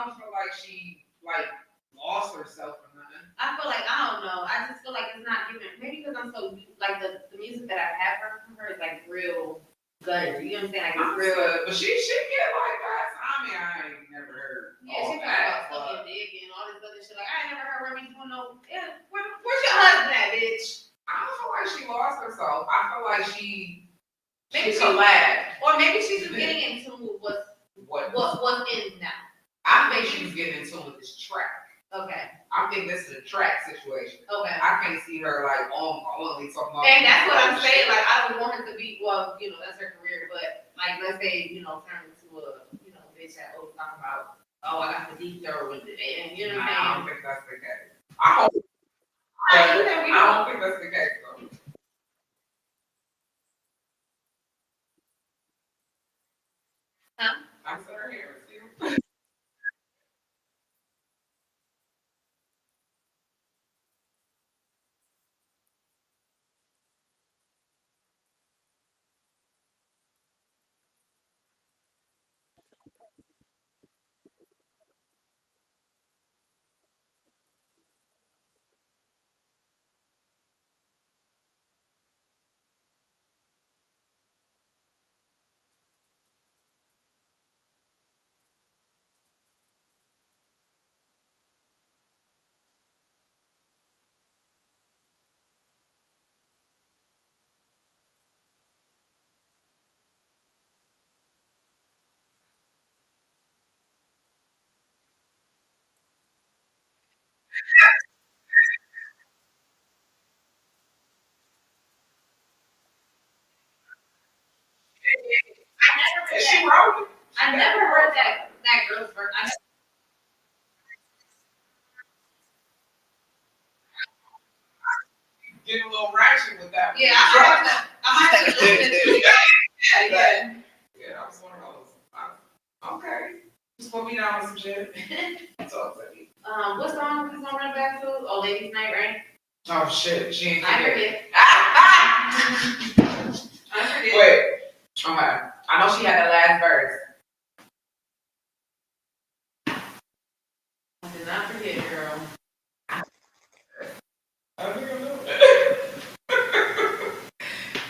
don't feel like she like lost herself or nothing. I feel like I don't know. I just feel like it's not giving. Maybe because I'm so like the music that I have heard from her is like real good. You know what I'm saying? Like it's real. But she get like that. I mean, I ain't never heard. Yeah, all she talking that, about sucking dick and all this other shit. Like I ain't never heard Remy doing no. Yeah, where's your husband at, bitch? I don't feel like she lost herself. I feel like she Maybe she collabed. or maybe she's just getting in tune with what's in now. I think she was getting in tune with this track. Okay. I think this is a track situation. Okay. I can't see her like only talking about. And that's what I'm saying. Like I don't want her to be. Well, you know that's her career, but like let's say turn into a bitch that always talking about I got the deep throat with it, and you know what I'm saying. I don't think that's the case. I don't think that's the case though. Huh? I said her hair is still. She wrote it. I never heard that girl's verse. Getting a little ratchet with that. Yeah, I might have to listen to it. Yeah. Yeah, that was one of those. Okay. Just put me down with some shit. Talk to me. What song is gonna run back to? Oh, Ladies Night, right? Oh shit, she ain't. I forget. I forget. Wait. Okay. I know she had the last verse. I did not forget, girl. I think I know that.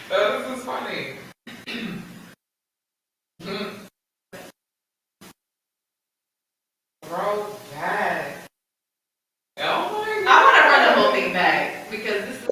This is funny. Bro, back. Oh my god. I want to run the whole thing back because this is.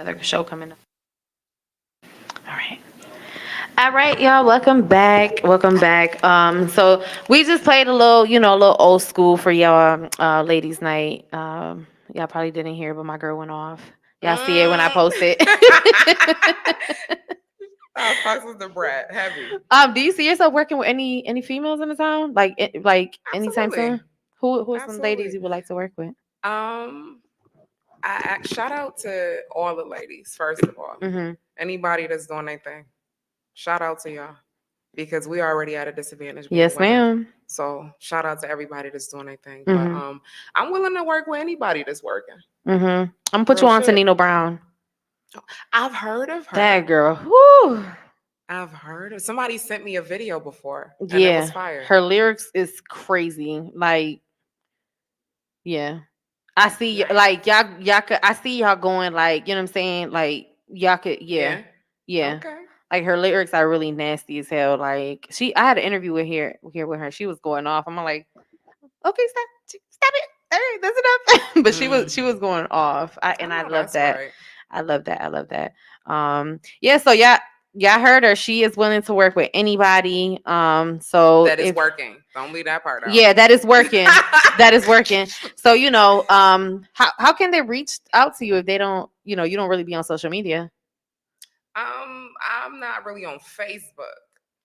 Another show coming up. All right. All right, y'all. Welcome back. Welcome back. So we just played a little, a little old school for y'all, ladies' night. Y'all probably didn't hear, but my girl went off. Y'all see it when I Mm. post it. Fox was the brat, heavy. Do you see yourself working with any females in the town? Like anytime soon? Absolutely, Who are some ladies absolutely. you would like to work with? Um, shout out to all the ladies first of all. Mm-hmm. Anybody that's doing their thing, shout out to y'all because we already at a disadvantage being Yes, women. ma'am. So shout out to everybody that's doing their thing. But Mm-hmm. I'm willing to work with anybody that's working. Mm-hmm. I'm gonna put Real you on to shit. Nino Brown. I've heard of That her. girl. Whoo. I've heard of somebody sent me a video before and it was Yeah. fire. Her lyrics is crazy. Like, yeah. I see like Nice. y'all could I see y'all going like, you know what I'm saying? Like y'all could yeah. Yeah. Yeah. Okay. Like her lyrics are really nasty as hell. Like I had an interview here with her. She was going off. I'm like, okay, stop it. All right, that's enough. But she was Mm. going off. I I know love that's that. right. I love that. I love that. Yeah, so y'all heard her. She is willing to work with anybody. So That is if working. Don't leave that part out. yeah, that is working. That is working. So, how can they reach out to you if they don't, you don't really be on social media? I'm not really on Facebook.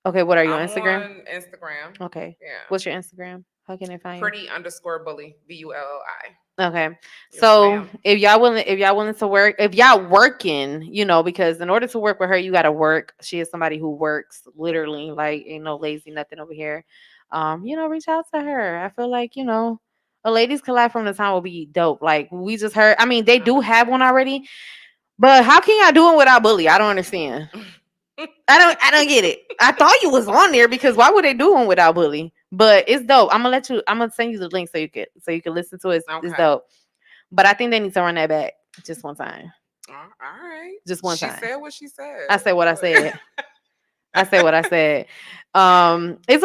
Okay, what are you on I'm Instagram? on Instagram. Okay. Yeah. What's your Instagram? How can they find you? Pretty underscore bully. Bulli. Okay. Yes, So ma'am. if y'all willing to work, if y'all working, because in order to work with her, you gotta work. She is somebody who works literally, like ain't no lazy nothing over here. Reach out to her. I feel like, a ladies collab from the town will be dope. Like we just heard, I mean, they do have one 100%. already, but how can y'all do it without Bully? I don't understand. I don't get it. I thought you was on there because why would they do one without Bully? But it's dope. I'm gonna send you the link so you can listen to it. It's Okay. dope. But I think they need to run that back just one time. All right. Just one She time. said what she said. I said what I Look. said. I said what I said. It's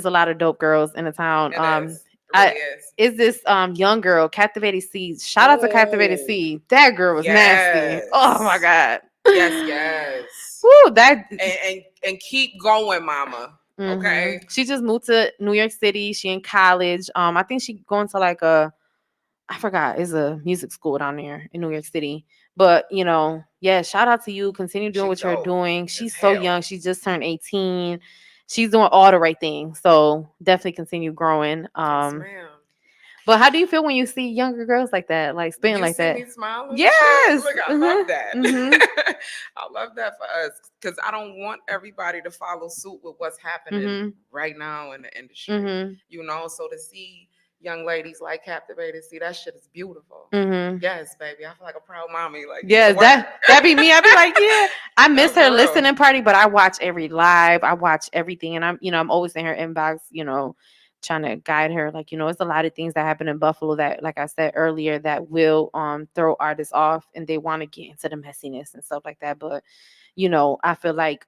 a lot of dope girls in the town. It is. It really I is. is this young girl, Captivated Seed. Shout out to Captivated Oh, Seed. That girl was nasty. Oh my yes. god. Yes, yes. Woo, that And keep going, mama. Okay. She just moved to New York City. She in college. I think she going to like I forgot, it's a music school down there in New York City. But yeah, shout out to you. Continue doing She what you're dope doing. as She's so hell. young. She just turned 18. She's doing all the right things. So definitely continue growing. Yes, ma'am. But how do you feel when you see younger girls like that, like spitting You like see that? me smiling and shit. Yes. Look, I love Mhm. that. Mhm. I love that for us because I don't want everybody to follow suit with what's happening Mhm. right now in the industry. Mhm. So to see young ladies like Captivated, see that shit is beautiful. Mhm. Yes, baby. I feel like a proud mommy. Like, get to Yes, work. that be me. I be like, yeah, I No, miss her for real. listening party, but I watch every live. I watch everything, and I'm always in her inbox, trying to guide her. Like, it's a lot of things that happen in Buffalo that, like I said earlier, that will throw artists off, and they want to get into the messiness and stuff like that. But I feel like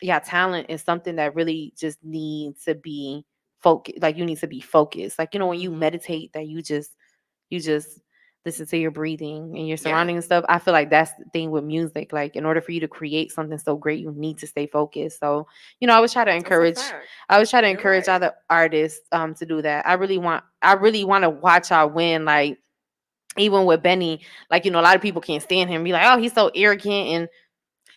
yeah, talent is something that really just needs to be focused. Like you need to be focused. Like when you Hmm. meditate, that you just listen to your breathing and your Yeah, surrounding and stuff. I feel like that's the thing with music. Like in order for you to create something so great, you need to stay focused. So, I always try to that's a encourage fact. I always try to You're encourage right. other artists to do that. I really want to watch y'all win. Like even with Benny, like, a lot of people can't stand him. Be like, oh, he's so arrogant, and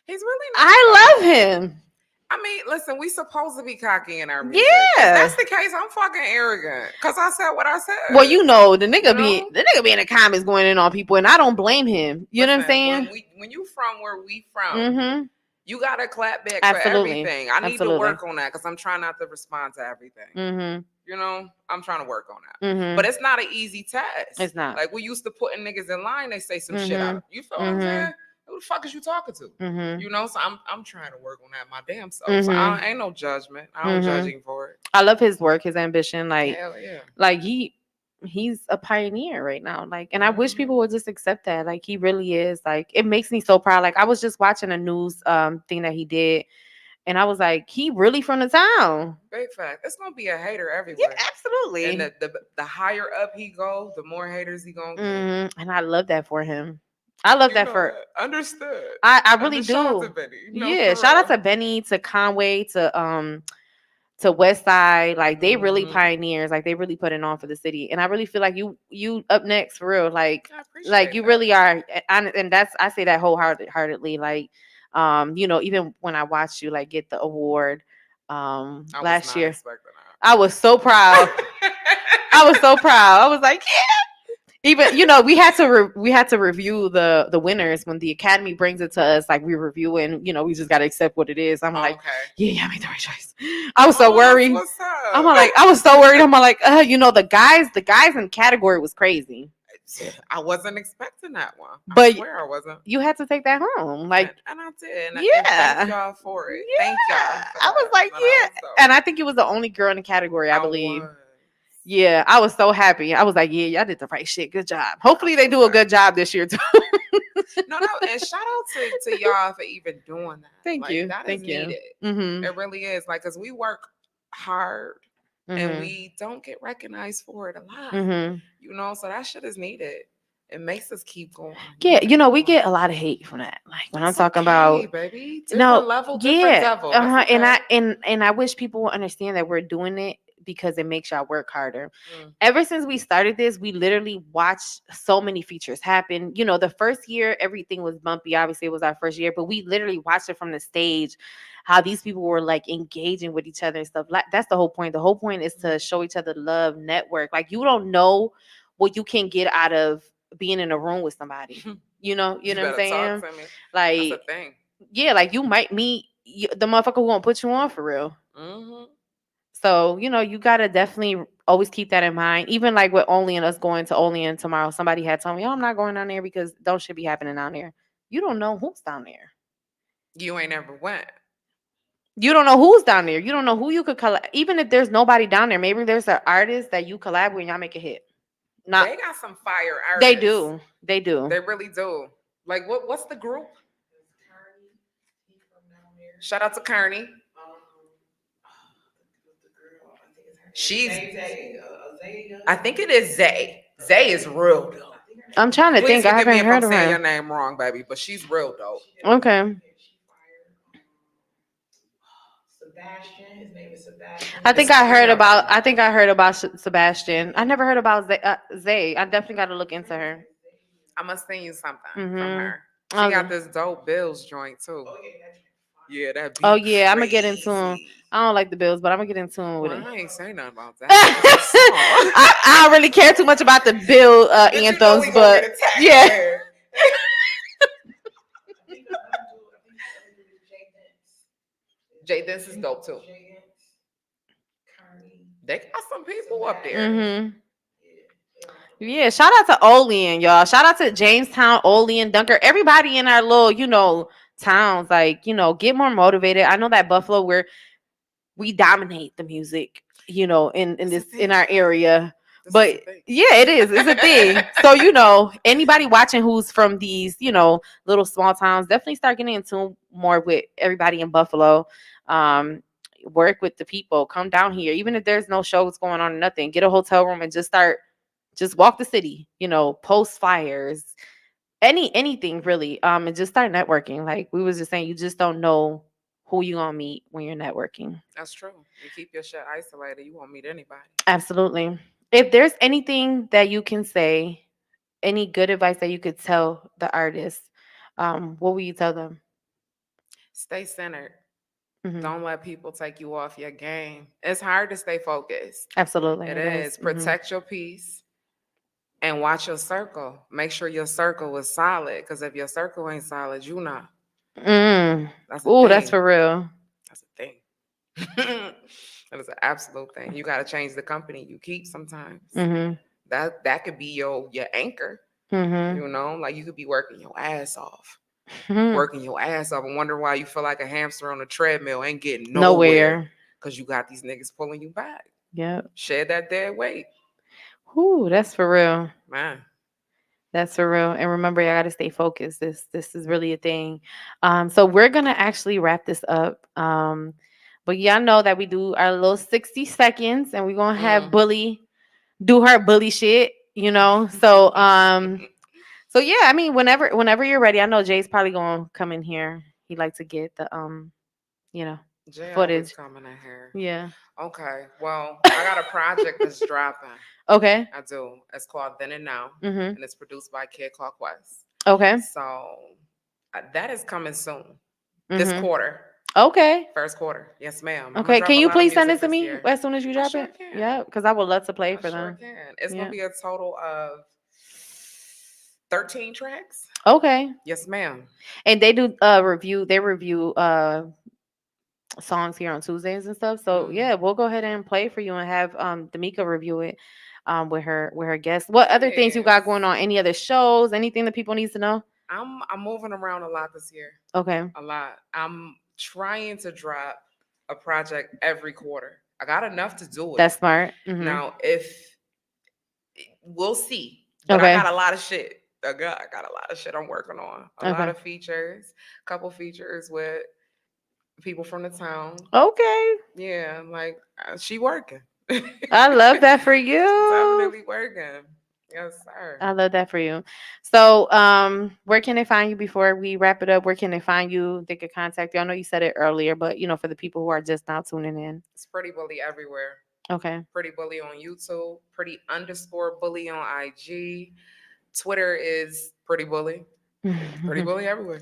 He's really not I though. love him. I mean, listen, we supposed to be cocky in our music. If Yeah. that's the case, I'm fucking arrogant because I said what I Well, said. the You nigga be know, the nigga be in the comments going in on people, and I don't blame him. You know what I'm listen, saying? when you from where we from, Mm-hmm. you gotta clap back for Absolutely. everything. I need to Absolutely. work on that because I'm trying not to respond to everything. Mm-hmm. I'm trying to work on that. But Mm-hmm. it's not an easy task. It's not. Like we used to putting niggas in line, they say some shit out Mm-hmm. of you. Feel what I'm Mm-hmm. saying? Who the fuck is you talking to? Mm-hmm. So I'm trying to work on that my damn self. So Mm-hmm. ain't no judgment. I don't judge Mm-hmm. him for it. I love his work, his ambition. Like, Hell yeah. like he's a pioneer right now. Like, and I wish Hmm. people would just accept that. Like, he really is. Like, it makes me so proud. Like, I was just watching a news thing that he did, and I was like, he really from the town. Big fact. It's gonna be a hater Yeah, everywhere. And absolutely. the higher up he go, the more haters he gonna get. And I love that for him. I love You that know for that. Understood. I really Shout out to do. Benny. No, Yeah, for shout out real. to Benny, to Conway, to West Side. Like they really Hmm. pioneers. Like they really put it on for the city. And I really feel like you up next for real. I Like appreciate you that. really are. And that's I say that wholeheartedly. Like even when I watched you like get the award I was last not year, expecting I was so proud. I was so proud. I was like, even we had to review the winners when the academy brings it to us, like we review and we just got to accept what it is. I'm that. like, Okay. yeah, I made the right choice. I was so Oh, that's worried. what's I'm up. like, I was so worried. I'm like, the guys in the category was crazy, I wasn't expecting that one. I but swear I wasn't. you had to take that home, like, And I did. And thank yeah, y'all for it. Thank y'all yeah. for I was that. like, No, that was yeah, dope. and I think it was the only girl in the category, I I believe. was. Yeah, I was so happy. I was like, yeah, y'all did the right shit. Good job. I'm Hopefully they so do a good happy. job this year too. No, no, and shout out to y'all for even doing that. Thank Like you. that is Thank you. needed. Mhm. It really is. Like, cause we work hard and Mhm. we don't get recognized for it a lot. Mhm. So that shit is needed. It makes us keep going. Yeah, Keep we going. get a lot of hate from that. Like when I'm That's talking okay, about baby. no, Different level, different yeah, devil. That's and okay. I wish people would understand that we're doing it because it makes y'all work harder. Mm. Ever since we started this, we literally watched so many features happen. The first year everything was bumpy. Obviously, it was our first year, but we literally watched it from the stage, how these people were like engaging with each other and stuff. Like that's the whole point. The whole point is to show each other love, network. Like you don't know what you can get out of being in a room with somebody. You You know what I'm better talk saying? to me. That's a Like, thing. yeah, like you might meet the motherfucker who won't put you on for real. Hmm. So, you gotta definitely always keep that in mind. Even like with Only and us going to Only and tomorrow, somebody had told me, "Oh, I'm not going down there because don't shit be happening down there." You don't know who's down there. You ain't ever went. You don't know who's down there. You don't know who you could collab. Even if there's nobody down there, maybe there's an artist that you collab with and y'all make a hit. Not They got some fire They artists. do. They do. They really do. Like what's the group? Shout out to Kearney. She's I think it is Zay. Zay is real dope. I'm trying to Please think. I forgive me haven't if I'm heard of saying your her. name wrong, baby, but she's real dope. Okay. It's three of them. I think I heard about Sebastian. I never heard about Zay. I definitely got to look into her. I must send you something from Mhm. her. She got Okay. this dope Bills joint too. Yeah, that Oh be yeah, I'm gonna get into him. crazy. I don't like the Bills, but I'm gonna get into him with Well, it. I ain't say nothing about that. That's just a song. I don't really care too much about the Bill But you know anthems, we gonna but get attacked yeah. there. Jay Dents is dope too. They got some people up there. Mhm. Yeah, shout out to Olean, y'all. Shout out to Jamestown, Olean, Dunker, everybody in our little, towns. Like, get more motivated. I know that Buffalo, we dominate the music, in It's a this in thing. our area. This is a But thing. yeah, it is. It's a thing. So, anybody watching who's from these, little small towns, definitely start getting in tune more with everybody in Buffalo. Um, Work with the people. Come down here. Even if there's no shows going on or nothing, get a hotel room and just walk the city, post flyers, anything really. And just start networking. Like we was just saying, you just don't know who you gonna meet when you're networking. That's true. You keep your shit isolated, you won't meet anybody. Absolutely. If there's anything that you can say, any good advice that you could tell the artists, what will you tell them? Stay centered. Hmm. Don't let people take you off your game. It's hard to stay focused. Absolutely, It it is. is. Protect your peace and watch your circle. Make sure your circle is solid. Because if your circle ain't solid, you not. Mm. That's a Oh, that's thing. for real. That's a thing. That is an absolute thing. You gotta change the company you keep sometimes. Hmm. That could be your anchor. Hmm. Like you could be working your ass off. Hmm. Working your ass off and wonder why you feel like a hamster on a treadmill, ain't getting nowhere Nowhere. because you got these niggas pulling you back. Yep. Shed that dead weight, Ooh, that's for real. man. That's for real. And remember, I gotta stay focused. This is really a thing. So we're gonna actually wrap this up. But y'all know that we do our little 60 seconds and we're gonna have Mm. Bully do her bully shit. So So yeah, I mean, whenever you're ready, I know Jay's probably gonna come in here. He likes to get the you know, Jay always footage. coming in here. Yeah. Okay, well, I got a project that's dropping. Okay. I do. It's called Then and Now, Mhm. and it's produced by Kid Clock West. Okay. So that is coming soon. This Mhm. quarter, Okay. first quarter. Yes, ma'am. I'm gonna Okay. drop Can a you lot of please send music it to this me year. as soon as you I drop sure it? can. Yeah, because I would love to play I for sure them. can. It's gonna Yeah. be a total of 13 tracks. Okay. Yes, ma'am. And they do review. They review songs here on Tuesdays and stuff. So Mm. yeah, we'll go ahead and play for you and have D'Amica review it with her guests. What other things you got going Yes. on? Any other shows? Anything that people need to know? I'm moving around a lot this year. Okay. A lot. I'm trying to drop a project every quarter. I got enough to do it. That's smart. Mhm. Now, if we'll see, but I Okay. got a lot of shit. I got a lot of shit I'm working on. A lot Okay. of features, couple features with people from the town. Okay. Yeah, like she working. I love that for She's you. definitely working. Yes, sir. I love that for you. So, where can they find you before we wrap it up? Where can they find you? They could contact you. I know you said it earlier, but for the people who are just now tuning in. It's Pretty Bully everywhere. Okay. Pretty Bully on YouTube. Pretty underscore Bully on IG. Twitter is Pretty Bully. Pretty Bully everywhere.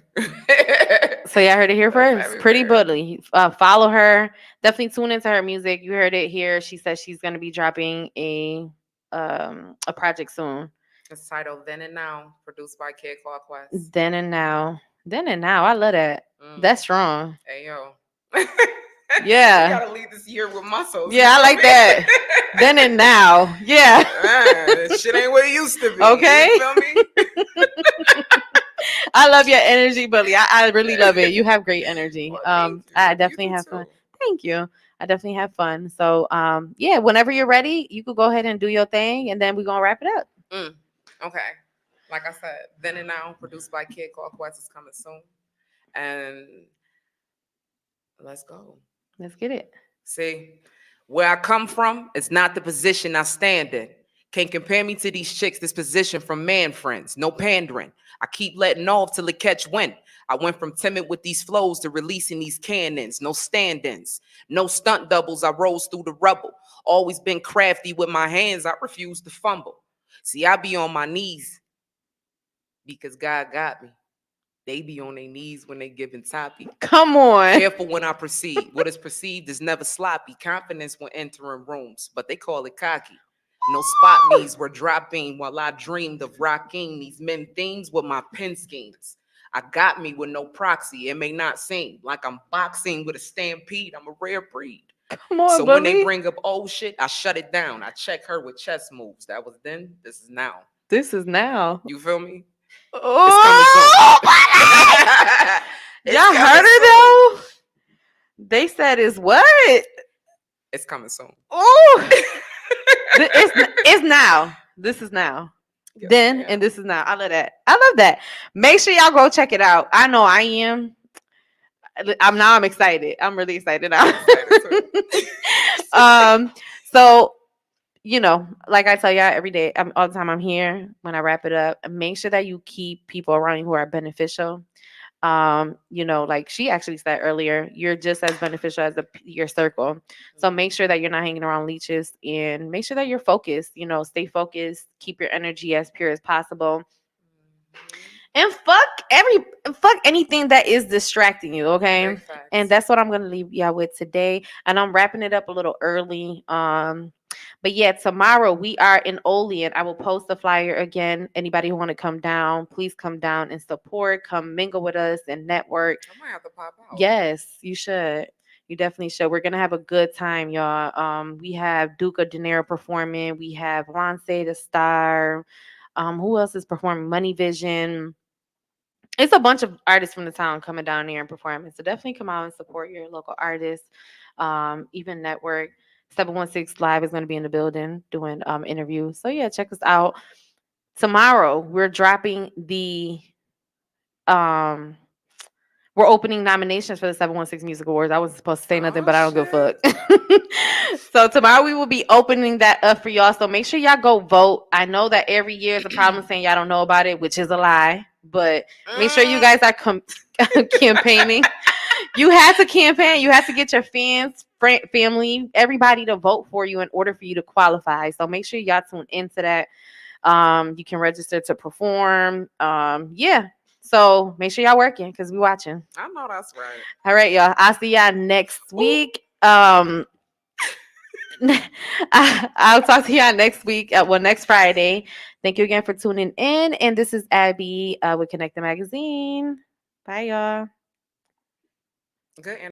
So y'all heard it here That's first. Pretty everywhere. Bully. Follow her. Definitely tune into her music. You heard it here. She says she's gonna be dropping a project soon. It's titled Then and Now, produced by Kid Clark West. Then and now. Then and now. I love that. Mm. That's strong. Hey yo. We Yeah. gotta leave this year with muscles. You Yeah, I feel like me? that. Then and now. Yeah. Shit ain't what it used to be. You Okay. feel me? I love your energy, Bully. I really love it. You have great energy. Well, thank I you. You definitely do have fun. too. Thank you. I definitely have fun. So yeah, whenever you're ready, you could go ahead and do your thing and then we're gonna wrap it up. Mm. Okay. Like I said, Then and Now, produced by Kid Clark West, is coming soon. And let's go. Let's get it. See, where I come from, it's not the position I stand in. Can't compare me to these chicks, this position from man friends. No pandering. I keep letting off till it catch wind. I went from timid with these flows to releasing these cannons. No stand ins, no stunt doubles. I rose through the rubble. Always been crafty with my hands. I refuse to fumble. See, I be on my knees because God got me. They be on their knees when they giving toppy. Come on. Careful when I proceed. What is perceived is never sloppy. Confidence when entering rooms, but they call it cocky. No spot me's were dropping while I dreamed of rocking these men themes with my pen schemes. I got me with no proxy. It may not seem like I'm boxing with a stampede. I'm a rare breed. Come So on, when they Bully. bring up old shit, I shut it down. I check her with chess moves. That was then. This is now. This is now. You feel me? It's coming soon. Oh, Bully! It's Y'all coming heard her soon. though? They said it's what? It's coming soon. Oh, it's now. This is now. Yes, Then ma'am. and this is now. I love that. I love that. Make sure y'all go check it out. I know I am. I'm excited. I'm really excited now. I'm excited too. So like I tell y'all every day, all the time I'm here when I wrap it up. Make sure that you keep people around you who are beneficial. Like she actually said earlier, you're just as beneficial as your circle. So make sure that you're not hanging around leeches and make sure that you're focused. Stay focused, keep your energy as pure as possible. And fuck anything that is distracting you, okay? Big And facts. that's what I'm gonna leave y'all with today. And I'm wrapping it up a little early. But yeah, tomorrow we are in Olean. I will post the flyer again. Anybody who want to come down, please come down and support. Come mingle with us and network. I might have to pop out. Yes, you should. You definitely should. We're gonna have a good time, y'all. We have Duca De Niro performing. We have Lance the Star. Who else is performing? Money Vision. It's a bunch of artists from the town coming down here and performing. So definitely come out and support your local artists. Even network. 716 Live is going to be in the building doing interviews. So yeah, check us out. Tomorrow we're dropping the um we're opening nominations for the 716 Music Awards. I wasn't supposed to say nothing, Oh but I don't give a shit. fuck. So tomorrow we will be opening that up for y'all. So make sure y'all go vote. I know that every year is a problem saying y'all don't know about it, which is a lie. But make sure you Mm. guys are campaigning. You had to campaign. You had to get your fans, family, everybody to vote for you in order for you to qualify. So make sure y'all tune into that. You can register to perform. Yeah. So make sure y'all working because we watching. I know that's right. All right, y'all. I'll see y'all next Ooh. week. I'll talk to y'all next week. Well, next Friday. Thank you again for tuning in. And this is Abby with Connected Magazine. Bye, y'all. Good